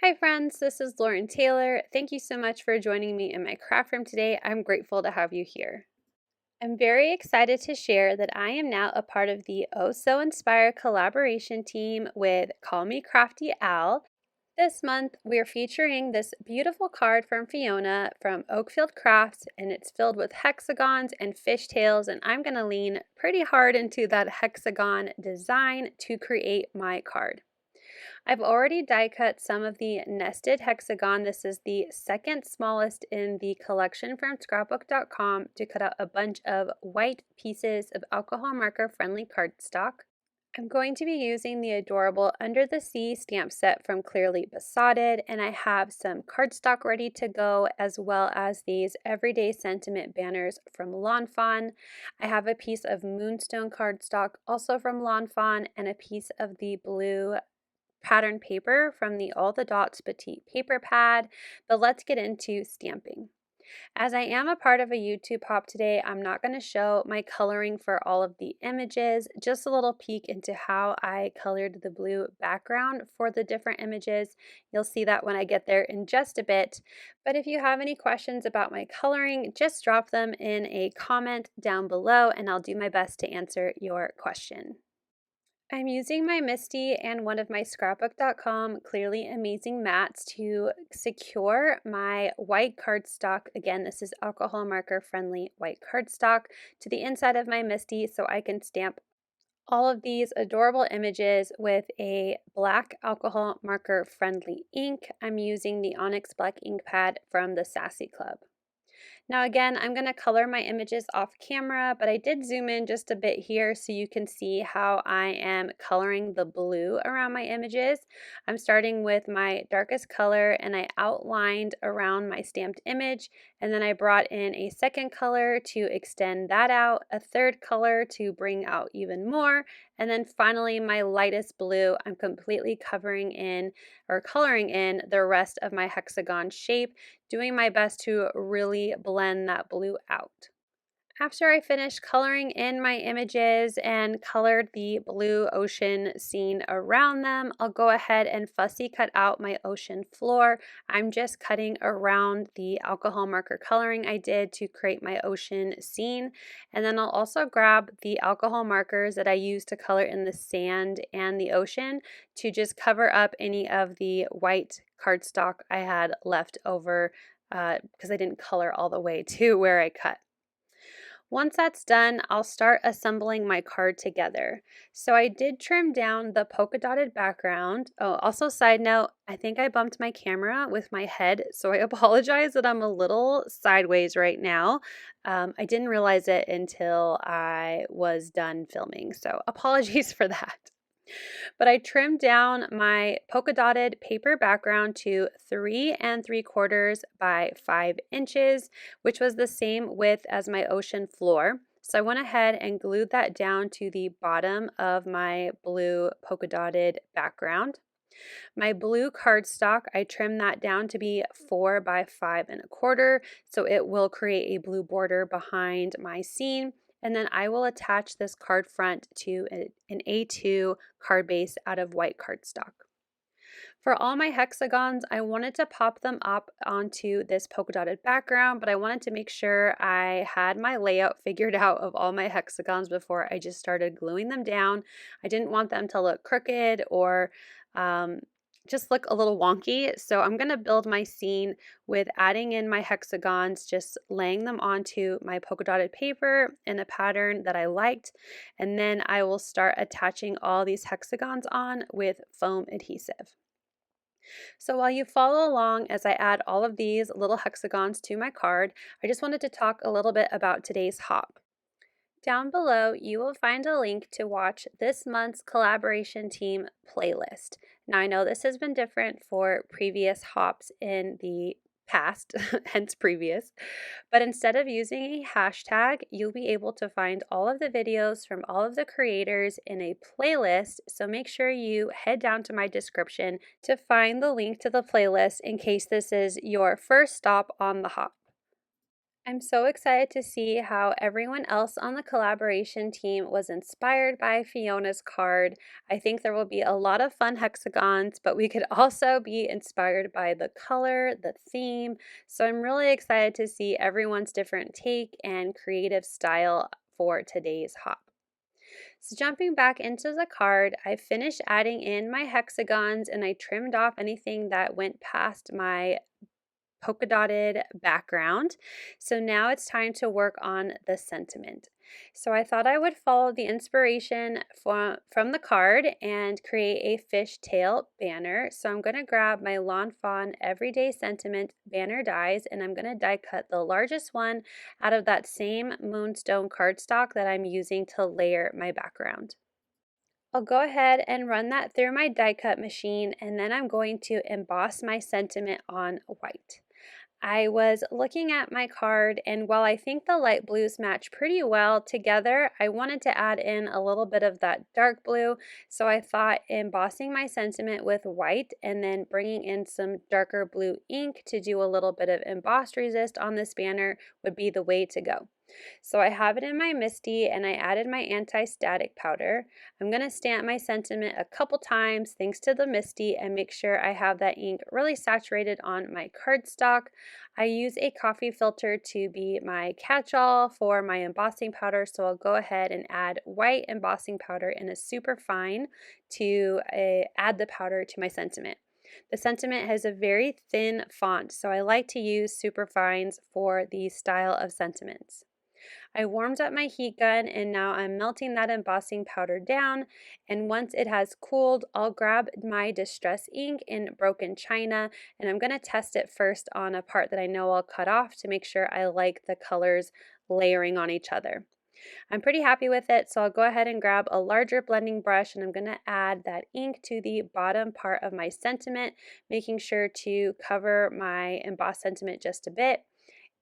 Hi friends, this is Lauren Taylor. Thank you so much for joining me in my craft room today. I'm grateful to have you here. I'm very excited to share that I am now a part of the Oh So Inspired collaboration team with Call Me Crafty Al. This month, we're featuring this beautiful card from Fiona from Oakfield Crafts, and it's filled with hexagons and fishtails, and I'm going to lean pretty hard into that hexagon design to create my card. I've already die cut some of the nested hexagon. This is the second smallest in the collection from scrapbook.com to cut out a bunch of white pieces of alcohol marker friendly cardstock. I'm going to be using the adorable Under the Sea stamp set from Clearly Besotted, and I have some cardstock ready to go, as well as these Everyday Sentiment banners from Fawn. I have a piece of Moonstone cardstock also from Fawn, and a piece of the blue pattern paper from the All the Dots Petite paper pad, but let's get into stamping. As I am a part of a YouTube hop today, I'm not going to show my coloring for all of the images, just a little peek into how I colored the blue background for the different images. You'll see that when I get there in just a bit. But if you have any questions about my coloring, just drop them in a comment down below and I'll do my best to answer your question. I'm using my Misty and one of my scrapbook.com Clearly Amazing mats to secure my white cardstock. Again, this is alcohol marker friendly white cardstock to the inside of my Misty so I can stamp all of these adorable images with a black alcohol marker friendly ink. I'm using the Onyx black ink pad from the Sassy Club. Now again, I'm going to color my images off camera, but I did zoom in just a bit here so you can see how I am coloring the blue around my images. I'm starting with my darkest color and I outlined around my stamped image, and then I brought in a second color to extend that out, a third color to bring out even more, and then finally my lightest blue, I'm completely covering in or coloring in the rest of my hexagon shape, doing my best to really blend that blue out. After I finished coloring in my images and colored the blue ocean scene around them, I'll go ahead and fussy cut out my ocean floor. I'm just cutting around the alcohol marker coloring I did to create my ocean scene. And then I'll also grab the alcohol markers that I used to color in the sand and the ocean to just cover up any of the white cardstock I had left over because I didn't color all the way to where I cut. Once that's done, I'll start assembling my card together. So I did trim down the polka dotted background. Oh, also side note, I think I bumped my camera with my head, so I apologize that I'm a little sideways right now. I didn't realize it until I was done filming, so apologies for that. But I trimmed down my polka dotted paper background to 3 3/4 by 5 inches, which was the same width as my ocean floor. So I went ahead and glued that down to the bottom of my blue polka dotted background. My blue cardstock, I trimmed that down to be 4 by 5 1/4, so it will create a blue border behind my scene. And then I will attach this card front to an A2 card base out of white cardstock. For all my hexagons, I wanted to pop them up onto this polka dotted background, but I wanted to make sure I had my layout figured out of all my hexagons before I just started gluing them down. I didn't want them to look crooked or just look a little wonky. So I'm going to build my scene with adding in my hexagons, just laying them onto my polka dotted paper in a pattern that I liked. And then I will start attaching all these hexagons on with foam adhesive. So while you follow along as I add all of these little hexagons to my card, I just wanted to talk a little bit about today's hop. Down below, you will find a link to watch this month's collaboration team playlist. Now, I know this has been different for previous hops in the past, hence previous, but instead of using a hashtag, you'll be able to find all of the videos from all of the creators in a playlist. So make sure you head down to my description to find the link to the playlist in case this is your first stop on the hop. I'm so excited to see how everyone else on the collaboration team was inspired by Fiona's card. I think there will be a lot of fun hexagons, but we could also be inspired by the color, the theme. So I'm really excited to see everyone's different take and creative style for today's hop. So jumping back into the card, I finished adding in my hexagons and I trimmed off anything that went past my polka dotted background. So now it's time to work on the sentiment. So I thought I would follow the inspiration from the card and create a fishtail banner. So I'm going to grab my Lawn Fawn Everyday Sentiment banner dies and I'm going to die cut the largest one out of that same Moonstone cardstock that I'm using to layer my background. I'll go ahead and run that through my die cut machine and then I'm going to emboss my sentiment on white. I was looking at my card, and while I think the light blues match pretty well together, I wanted to add in a little bit of that dark blue, so I thought embossing my sentiment with white and then bringing in some darker blue ink to do a little bit of embossed resist on this banner would be the way to go. So I have it in my MISTI and I added my anti-static powder. I'm going to stamp my sentiment a couple times thanks to the MISTI and make sure I have that ink really saturated on my cardstock. I use a coffee filter to be my catch-all for my embossing powder, so I'll go ahead and add white embossing powder in a super fine to add the powder to my sentiment. The sentiment has a very thin font, so I like to use super fines for the style of sentiments. I warmed up my heat gun and now I'm melting that embossing powder down, and once it has cooled, I'll grab my distress ink in broken china and I'm going to test it first on a part that I know I'll cut off to make sure I like the colors layering on each other. I'm pretty happy with it, so I'll go ahead and grab a larger blending brush and I'm going to add that ink to the bottom part of my sentiment, making sure to cover my embossed sentiment just a bit.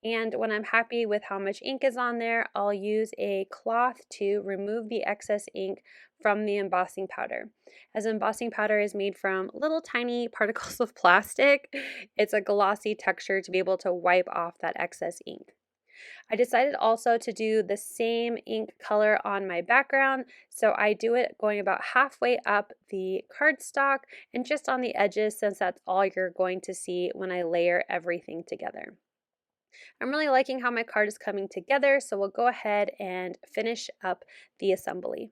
And when I'm happy with how much ink is on there, I'll use a cloth to remove the excess ink from the embossing powder. As embossing powder is made from little tiny particles of plastic, it's a glossy texture to be able to wipe off that excess ink. I decided also to do the same ink color on my background, so I do it going about halfway up the cardstock and just on the edges, since that's all you're going to see when I layer everything together. I'm really liking how my card is coming together, so we'll go ahead and finish up the assembly.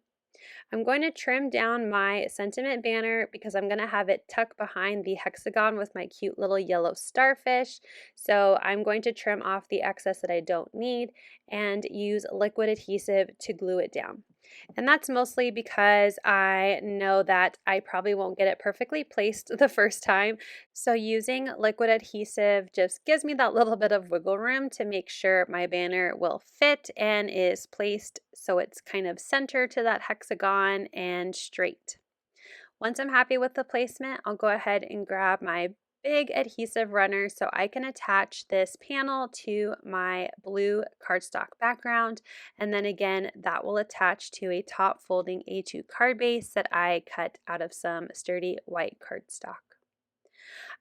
I'm going to trim down my sentiment banner because I'm going to have it tucked behind the hexagon with my cute little yellow starfish. So I'm going to trim off the excess that I don't need and use liquid adhesive to glue it down. And that's mostly because I know that I probably won't get it perfectly placed the first time. So using liquid adhesive just gives me that little bit of wiggle room to make sure my banner will fit and is placed so it's kind of centered to that hexagon and straight. Once I'm happy with the placement, I'll go ahead and grab my big adhesive runner so I can attach this panel to my blue cardstock background, and then again that will attach to a top folding A2 card base that I cut out of some sturdy white cardstock.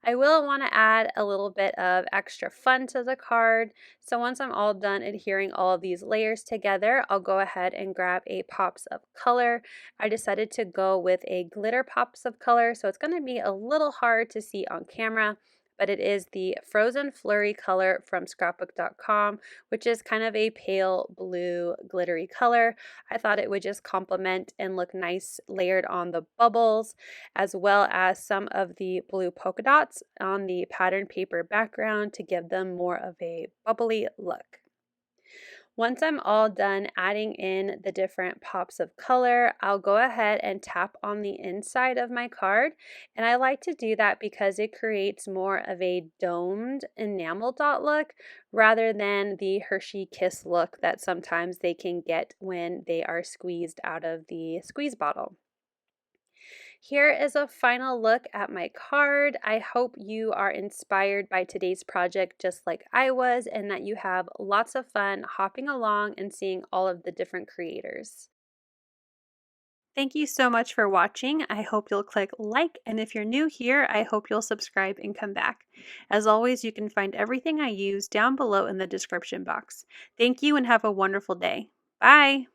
I will want to add a little bit of extra fun to the card. So once I'm all done adhering all of these layers together, I'll go ahead and grab a pops of color. I decided to go with a glitter pops of color, so it's going to be a little hard to see on camera, but it is the Frozen Flurry color from scrapbook.com, which is kind of a pale blue glittery color. I thought it would just complement and look nice layered on the bubbles, as well as some of the blue polka dots on the pattern paper background to give them more of a bubbly look. Once I'm all done adding in the different pops of color, I'll go ahead and tap on the inside of my card. And I like to do that because it creates more of a domed enamel dot look rather than the Hershey Kiss look that sometimes they can get when they are squeezed out of the squeeze bottle. Here is a final look at my card. I hope you are inspired by today's project just like I was, and that you have lots of fun hopping along and seeing all of the different creators. Thank you so much for watching. I hope you'll click like, and if you're new here, I hope you'll subscribe and come back. As always, you can find everything I use down below in the description box. Thank you and have a wonderful day. Bye!